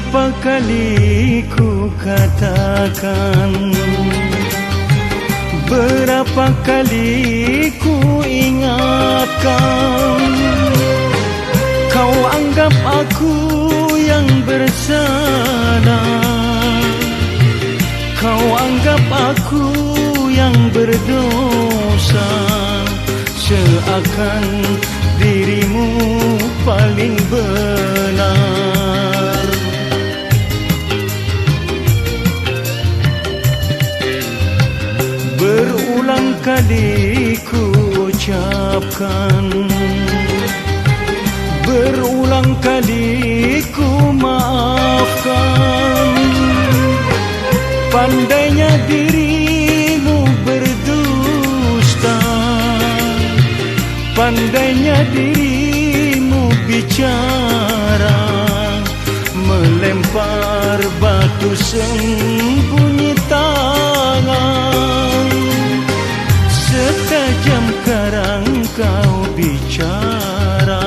Berapa kali ku katakan, berapa kali ku ingatkan, kau anggap aku yang bersalah, kau anggap aku yang berdosa, seakan dirimu paling benar. Berulang kali ku ucapkan, berulang kali ku maafkan, pandainya dirimu berdusta, pandainya dirimu bicara, melempar batu sembunyi tangan, setajam karang kau bicara.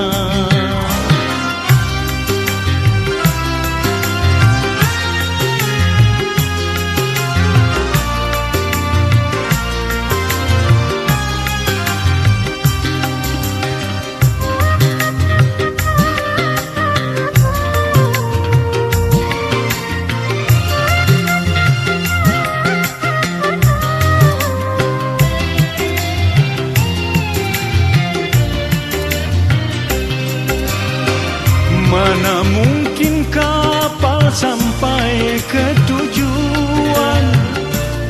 Mana mungkin kapal sampai ke tujuan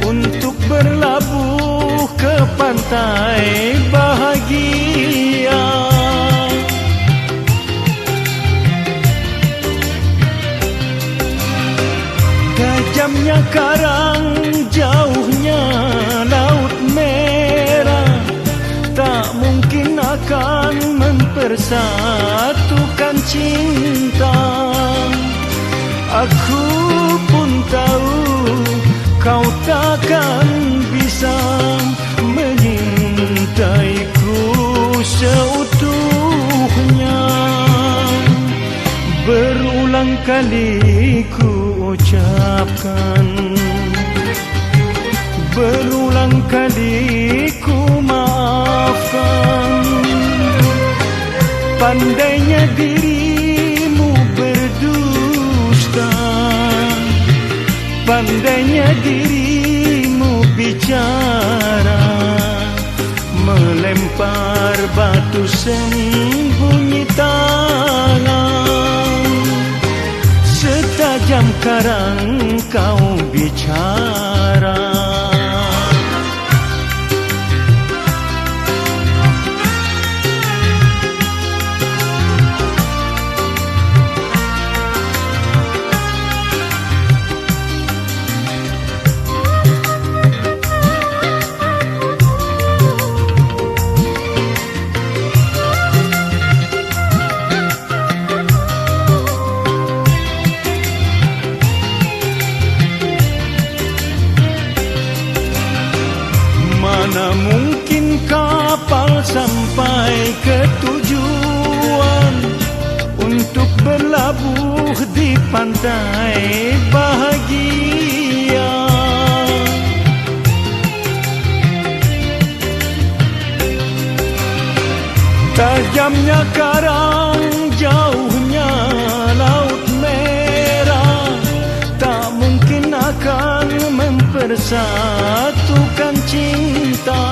untuk berlabuh ke pantai bahagia. Tajamnya karang, jauhnya laut merah, tak mungkin akan mempersatukan cinta. Aku pun tahu kau takkan bisa menyintaiku seutuhnya. Berulang kali ku ucapkan, berulang kali ku maafkan, pandainya dirimu berdusta, pandainya dirimu bicara, melempar batu sembunyi tangan, setajam karang kau bicara. Mana mungkin kapal sampai ke tujuan untuk berlabuh di pantai bahagia. Tajamnya karang, jauhnya laut merah, tak mungkin akan mempersatukan cinta.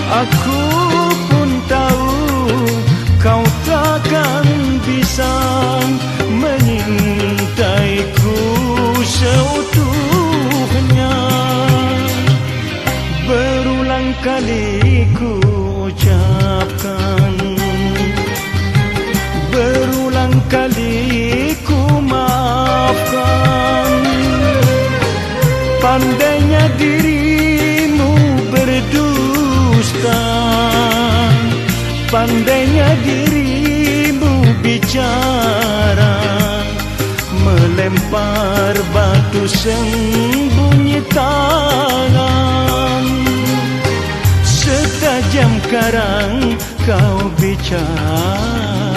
Aku pun tahu kau takkan bisa menyintaiku seutuhnya. Berulang kali ku ucapkan, berulang kali ku maafkan, pandainya dirimu berdusta, pandainya dirimu bicara, melempar batu sembunyi tangan, setajam karang kau bicara.